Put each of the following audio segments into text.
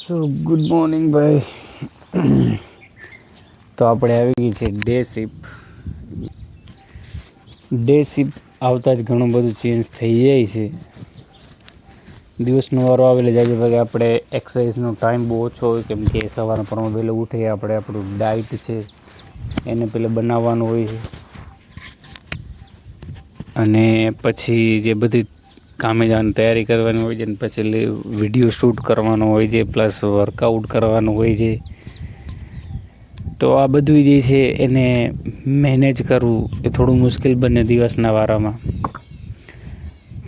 સો good morning ભાઈ. તો આપણે આવી ગઈ છે ડે શિફ્ટ આવતા જ ઘણું બધું ચેન્જ થઈ જાય છે. દિવસનો વારો આવેલે જાય ભાઈ આપણે એક્સરસાઇઝનો ટાઈમ બહુ ઓછો હોય, કેમ કે સવારના પરમાં વહેલો ઉઠીએ આપણે આપણું ડાયટ છે એને પહેલાં બનાવવાનું હોય છે, અને પછી જે બધી કામે જવાની તૈયારી કરવાની હોય છે, અને પછી વિડીયો શૂટ કરવાનો હોય છે, પ્લસ વર્કઆઉટ કરવાનું હોય છે. તો આ બધું જે છે એને મેનેજ કરવું એ થોડું મુશ્કેલ બને દિવસના વારામાં,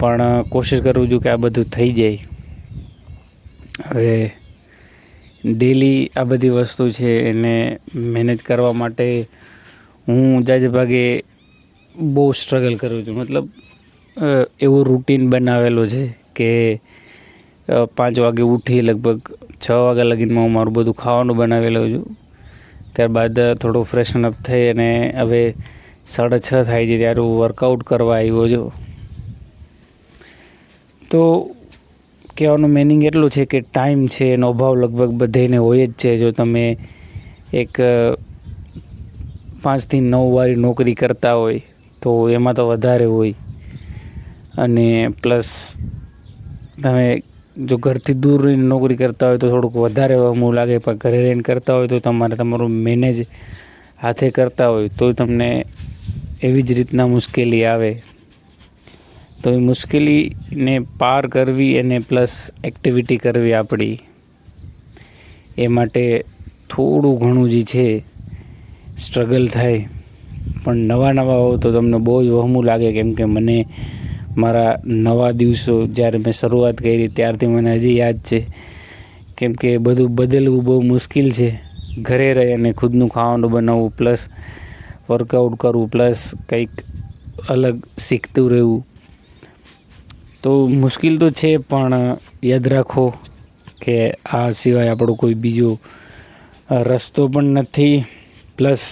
પણ કોશિશ કરું છું કે આ બધું થઈ જાય. હવે ડેલી આ બધી વસ્તુ છે એને મેનેજ કરવા માટે હું જાજે ભાગે બહુ સ્ટ્રગલ કરું છું. મતલબ એવું રૂટીન બનાવેલો છે કે 5 વાગે ઉઠી લગભગ 6 વાગ્યા લગીનમાં હું મારું બધું ખાવાનું બનાવેલું છું. ત્યારબાદ થોડું ફ્રેશન અપ થઈ અને હવે 6:30 થાય છે ત્યારે હું વર્કઆઉટ કરવા આવ્યો છું. તો કહેવાનું મિનિંગ એટલું છે કે ટાઈમ છે એનો અભાવ લગભગ બધાને હોય જ છે. જો તમે એક 5 થી 9 વાળી નોકરી કરતા હોય તો એમાં તો વધારે હોય, અને પ્લસ તમે જો ઘરથી દૂર રહીને નોકરી કરતા હોય તો થોડુંક વધારે અમું લાગે, પણ ઘરે રહીને કરતા હોય તો તમારું મેનેજ હાથે કરતા હોય તો તમને એવી જ રીતના મુશ્કેલી આવે. તો એ મુશ્કેલીને પાર કરવી અને પ્લસ એક્ટિવિટી કરવી આપણી, એ માટે થોડું ઘણું જે છે સ્ટ્રગલ થાય. પણ નવા હો તો તમને બહુ જ વહમું લાગે, કેમ કે મને મારા નવા દિવસો જ્યારે મેં શરૂઆત કરી ત્યારથી મને હજી યાદ છે, કેમ કે બધું બદલવું બહુ મુશ્કેલ છે. ઘરે રહી અને ખુદનું ખાવાનું બનાવવું, પ્લસ વર્કઆઉટ કરવું, પ્લસ કંઈક અલગ શીખતું રહેવું, તો મુશ્કેલ તો છે. પણ યાદ રાખો કે આ સિવાય આપણો કોઈ બીજો રસ્તો પણ નથી. પ્લસ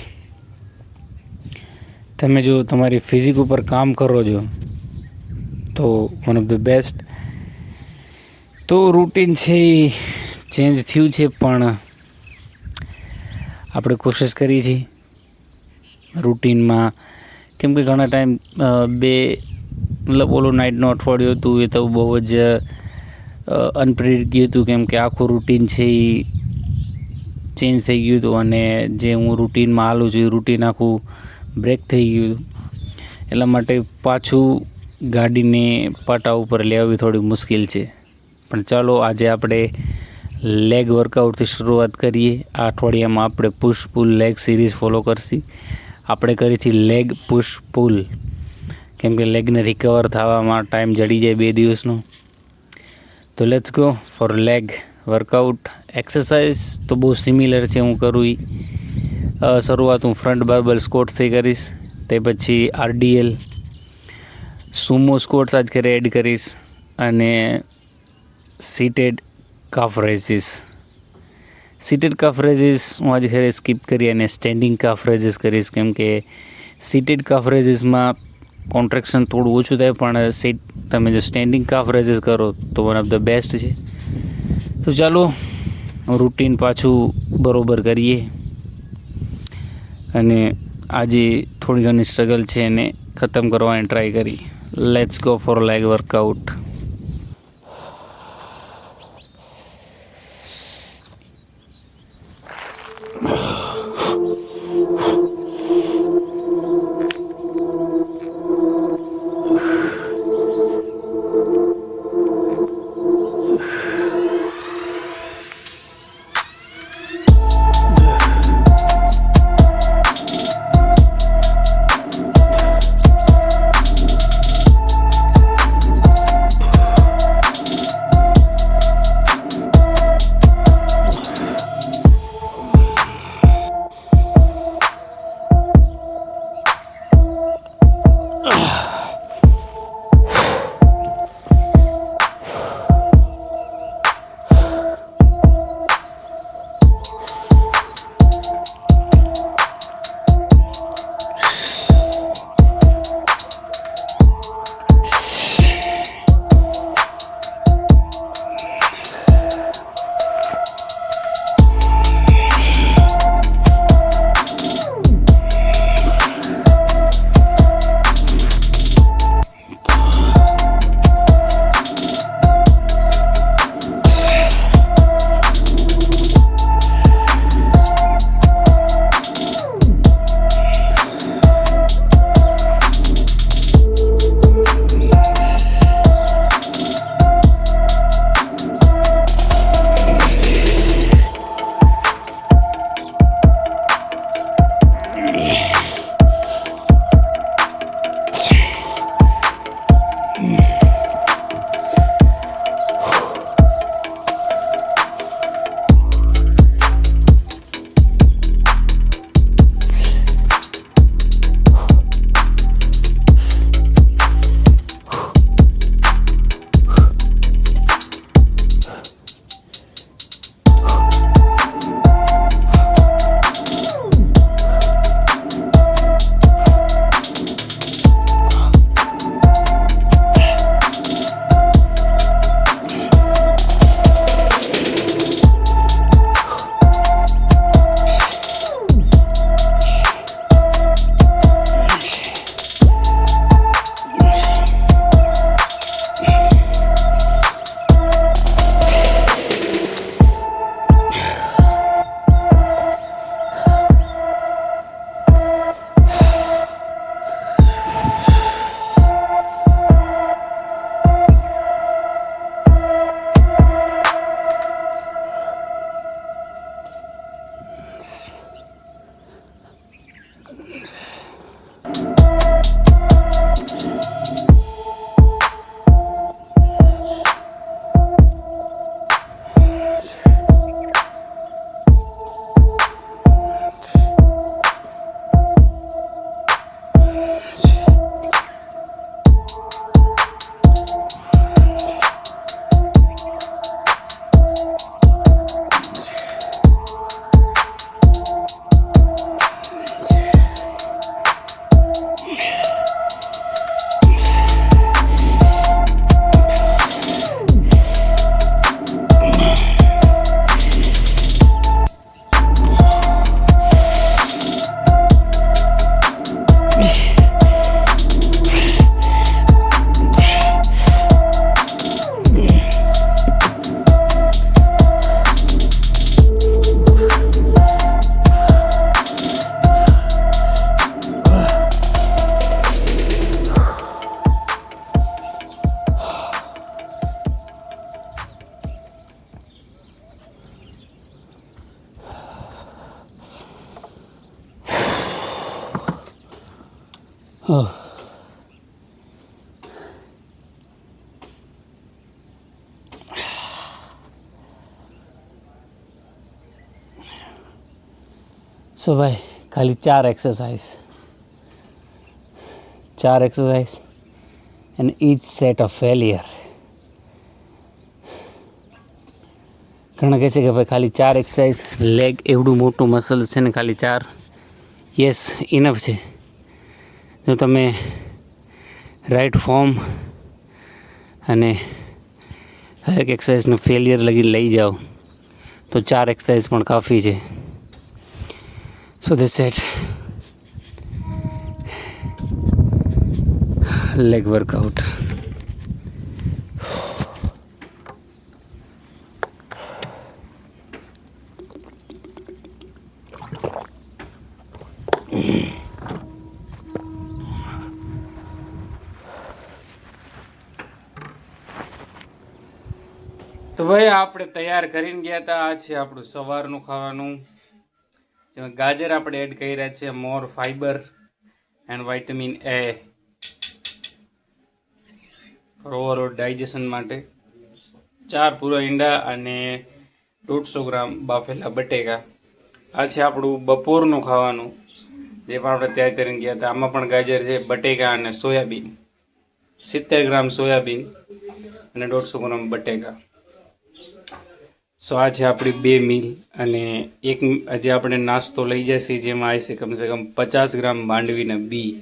તમે જો તમારી ફિઝિક ઉપર કામ કરો છો તો વન ઓફ ધ બેસ્ટ. તો રૂટીન છે એ ચેન્જ થયું છે, પણ આપણે કોશિશ કરીએ છીએ રૂટીનમાં, કેમ કે ઘણા ટાઈમ મતલબ ઓલો નાઇટનું અઠવાડિયું હતું એ તો બહુ જ અનપ્રેડિક્ટ ગયું હતું, કેમ કે આખું રૂટીન છે એ ચેન્જ થઈ ગયું હતું, અને જે હું રૂટીનમાં હાલું છું એ રૂટીન આખું બ્રેક થઈ ગયું હતું. એટલા માટે પાછું ગાડીને પાટા ઉપર લેવી થોડી મુશ્કેલ છે. પણ ચાલો આજે આપણે લેગ વર્કઆઉટથી શરૂઆત કરીએ. આ અઠવાડિયામાં આપણે push pull leg series follow કરશી. આપણે કરી છે લેગ પુશ પુલ, કેમ કે લેગને રિકવર થવામાં ટાઈમ જડી જાય 2 દિવસનો. તો let's go for leg workout. Exercise તો બહુ સિમિલર છે. હું કરું શરૂઆત હું ફ્રન્ટ બાર્બલ સ્કોટ્સથી કરીશ, તે પછી RDL સુમો સ્કોટ્સ આજ ઘરે એડ કરીશ, અને સીટેડ કાફ રેઝિસ હું આજે ઘરે સ્કીપ કરી અને સ્ટેન્ડિંગ કાફ રેઝિસ કરીશ, કેમ કે સીટેડ કાફ રેઝિસમાં કોન્ટ્રેક્શન થોડું ઓછું થાય, પણ તમે જો સ્ટેન્ડિંગ કાફ રેઝિસ કરો તો વન ઓફ ધ બેસ્ટ છે. તો ચાલો રૂટીન પાછું બરોબર કરીએ, અને આજે થોડી ઘણી સ્ટ્રગલ છે એને ખતમ કરવાની ટ્રાય કરી. Let's go for leg workout. Oh. So ભાઈ ખાલી 4 exercise and each set of failure. ઘણા કહે છે કે ભાઈ ખાલી 4 એક્સરસાઇઝ, લેગ એવડું મોટું મસલ છે ને ખાલી 4. યસ, ઇનફ છે. જો તમે રાઈટ ફોર્મ અને હરેક એક્સરસાઇઝનું ફેલિયર લઈ જાઓ તો 4 એક્સરસાઇઝ પણ કાફી છે. So that's it. Leg workout. તો ભાઈ આપણે તૈયાર કરીને ગયા હતા. આ છે આપણું સવારનું ખાવાનું, જેમાં ગાજર આપણે એડ કર્યા છે, more fibre and vitamin A overall digestion માટે. 4 પૂરા ઈંડા અને 150 ગ્રામ બાફેલા બટેકા. આ છે આપણું બપોરનું ખાવાનું, જે પણ આપણે તૈયાર કરીને ગયા હતા. આમાં પણ ગાજર છે, બટેકા અને સોયાબીન. 70 ગ્રામ સોયાબીન અને 150 ગ્રામ બટેકા. સો આ છે આપણી 2 મીલ. અને એક આજે આપણે નાસ્તો લઈ જશે, જેમાં આવશે કમસે કમ 50 ગ્રામ માંડવીના બી.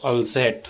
All set.